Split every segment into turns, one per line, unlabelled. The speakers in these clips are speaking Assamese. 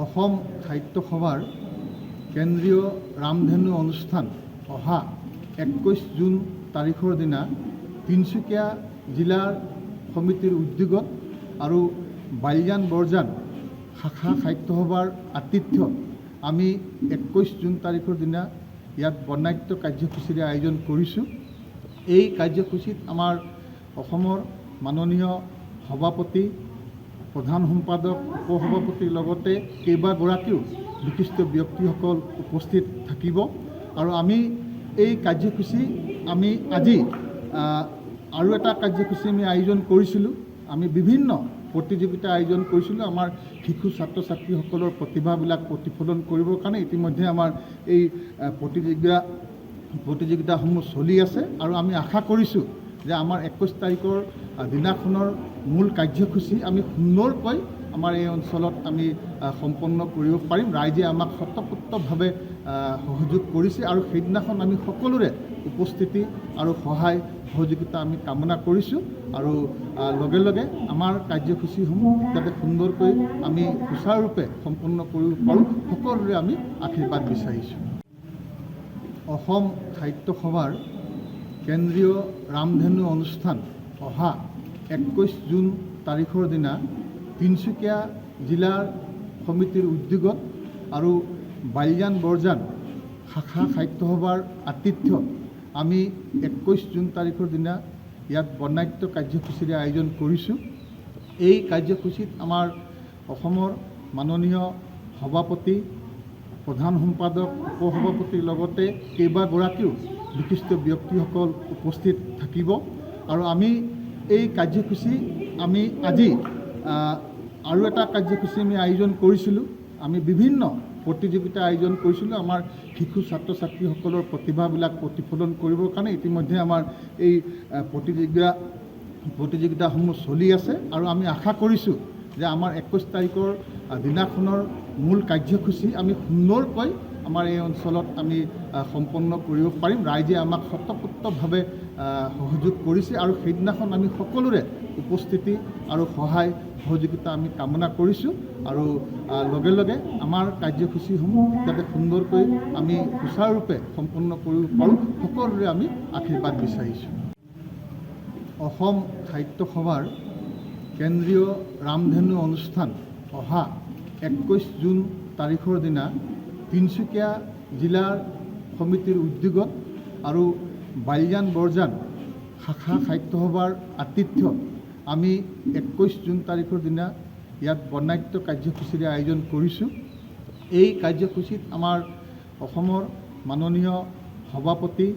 অসম সাহিত্য সভাৰ কেন্দ্ৰীয় ৰামধেনু অনুষ্ঠান অহা 21 জুন তাৰিখৰ দিনা তিনিচুকীয়া জিলাৰ সমিতিৰ উদ্যোগত আৰু বালিজান বৰজান শাখা সাহিত্য সভাৰ আতিথ্যত আমি 21 জুন তাৰিখৰ দিনা ইয়াত বৰ্ণাঢ্য কাৰ্যসূচীৰে আয়োজন কৰিছোঁ। এই কাৰ্যসূচীত আমাৰ অসমৰ মাননীয় সভাপতি, প্ৰধান সম্পাদক, উপসভাপতিৰ লগতে কেইবাগৰাকীও বিশিষ্ট ব্যক্তিসকল উপস্থিত থাকিব। আৰু আমি এই কাৰ্যসূচী আজি আৰু এটা কাৰ্যসূচী আমি আয়োজন কৰিছিলোঁ। আমি বিভিন্ন প্ৰতিযোগিতা আয়োজন কৰিছিলোঁ আমাৰ শিশু ছাত্ৰ ছাত্ৰীসকলৰ প্ৰতিভাবিলাক প্ৰতিফলন কৰিবৰ কাৰণে। ইতিমধ্যে আমাৰ এই প্ৰতিযোগিতাসমূহ চলি আছে আৰু আমি আশা কৰিছোঁ যে আমাৰ 21 তাৰিখৰ দিনাখনৰ মূল কাৰ্যসূচী আমি সুন্দৰকৈ আমাৰ এই অঞ্চলত আমি সম্পন্ন কৰিব পাৰিম। ৰাইজে আমাক স্বতঃস্ফূৰ্তভাৱে সহযোগ কৰিছে আৰু সেইদিনাখন আমি সকলোৰে উপস্থিতি আৰু সহায় সহযোগিতা আমি কামনা কৰিছোঁ। আৰু লগে লগে আমাৰ কাৰ্যসূচীসমূহ যাতে সুন্দৰকৈ আমি সুচাৰুৰূপে সম্পন্ন কৰিব পাৰোঁ, সকলোৰে আমি আশীৰ্বাদ বিচাৰিছোঁ। অসম সাহিত্য সভাৰ কেন্দ্ৰীয় ৰামধেনু অনুষ্ঠান অহা 21 জুন তাৰিখৰ দিনা তিনিচুকীয়া জিলাৰ সমিতিৰ উদ্যোগত আৰু বালিজান বৰজান শাখা সাহিত্য সভাৰ আতিথ্যত আমি 21 জুন তাৰিখৰ দিনা ইয়াত বৰ্ণাঢ্য কাৰ্যসূচীৰে আয়োজন কৰিছোঁ। এই কাৰ্যসূচীত আমাৰ অসমৰ মাননীয় সভাপতি, প্ৰধান সম্পাদক, উপসভাপতিৰ লগতে কেইবাগৰাকীও বিশিষ্ট ব্যক্তিসকল উপস্থিত থাকিব। আৰু আমি এই কাৰ্যসূচী আজি আৰু এটা কাৰ্যসূচী আমি আয়োজন কৰিছিলোঁ। আমি বিভিন্ন প্ৰতিযোগিতা আয়োজন কৰিছিলোঁ আমাৰ শিশু ছাত্ৰ ছাত্ৰীসকলৰ প্ৰতিভাবিলাক প্ৰতিফলন কৰিবৰ কাৰণে। ইতিমধ্যে আমাৰ এই প্ৰতিযোগিতাসমূহ চলি আছে আৰু আমি আশা কৰিছোঁ যে আমাৰ 21 তাৰিখৰ দিনাখনৰ মূল কাৰ্যসূচী আমি সুন্দৰকৈ আমাৰ এই অঞ্চলত আমি সম্পন্ন কৰিব পাৰিম। ৰাইজে আমাক স্বতঃস্ফূৰ্তভাৱে সহযোগ কৰিছে আৰু সেইদিনাখন আমি সকলোৰে উপস্থিতি আৰু সহায় সহযোগিতা আমি কামনা কৰিছোঁ। আৰু লগে লগে আমাৰ কাৰ্যসূচীসমূহ যাতে সুন্দৰকৈ আমি সুচাৰুৰূপে সম্পন্ন কৰিব পাৰোঁ, সকলোৰে আমি আশীৰ্বাদ বিচাৰিছোঁ। অসম সাহিত্য সভাৰ কেন্দ্ৰীয় ৰামধেনু অনুষ্ঠান অহা 21 জুন তাৰিখৰ দিনা তিনিচুকীয়া জিলাৰ সমিতিৰ উদ্যোগত আৰু বালিজান বৰজান শাখা সাহিত্য সভাৰ আতিথ্যত আমি 21 জুন তাৰিখৰ দিনা ইয়াত বৰ্ণাঢ্য কাৰ্যসূচীৰে আয়োজন কৰিছোঁ। এই কাৰ্যসূচীত আমাৰ অসমৰ মাননীয় সভাপতি,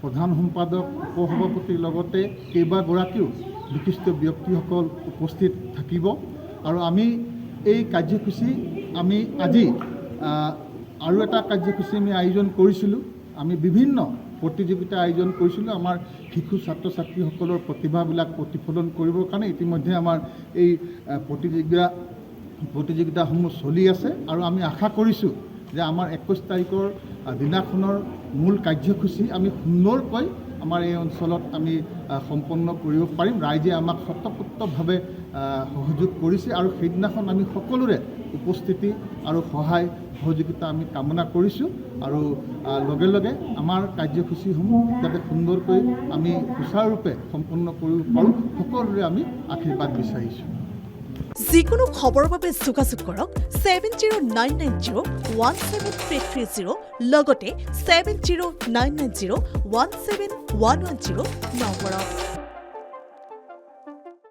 প্ৰধান সম্পাদক, উপসভাপতিৰ লগতে কেইবাগৰাকীও বিশিষ্ট ব্যক্তিসকল উপস্থিত থাকিব। আৰু আমি এই কাৰ্যসূচী আজি আৰু এটা কাৰ্যসূচী আমি আয়োজন কৰিছিলোঁ। আমি বিভিন্ন প্ৰতিযোগিতা আয়োজন কৰিছিলোঁ আমাৰ শিশু ছাত্ৰ ছাত্ৰীসকলৰ প্ৰতিভাবিলাক প্ৰতিফলন কৰিবৰ কাৰণে। ইতিমধ্যে আমাৰ এই প্ৰতিযোগিতাসমূহ চলি আছে আৰু আমি আশা কৰিছোঁ যে আমাৰ 21 তাৰিখৰ দিনাখনৰ মূল কাৰ্যসূচী আমি সুন্দৰকৈ আমাৰ এই অঞ্চলত আমি সম্পন্ন কৰিব পাৰিম। ৰাইজে আমাক স্বতঃস্ফূৰ্তভাৱে সহযোগ কৰিছে আৰু সেইদিনাখন আমি সকলোৰে উপস্থিতি আৰু সহায় সহযোগিতা আমি কামনা কৰিছোঁ। আৰু লগে লগে আমাৰ কাৰ্যসূচীসমূহ যাতে সুন্দৰকৈ আমি সুচাৰুৰূপে সম্পন্ন কৰিব পাৰোঁ, সকলোৰে আমি আশীৰ্বাদ বিচাৰিছোঁ।
যিকোনো খবৰৰ বাবে যোগাযোগ কৰক 7099017330 লগতে 7099017110 নম্বৰত।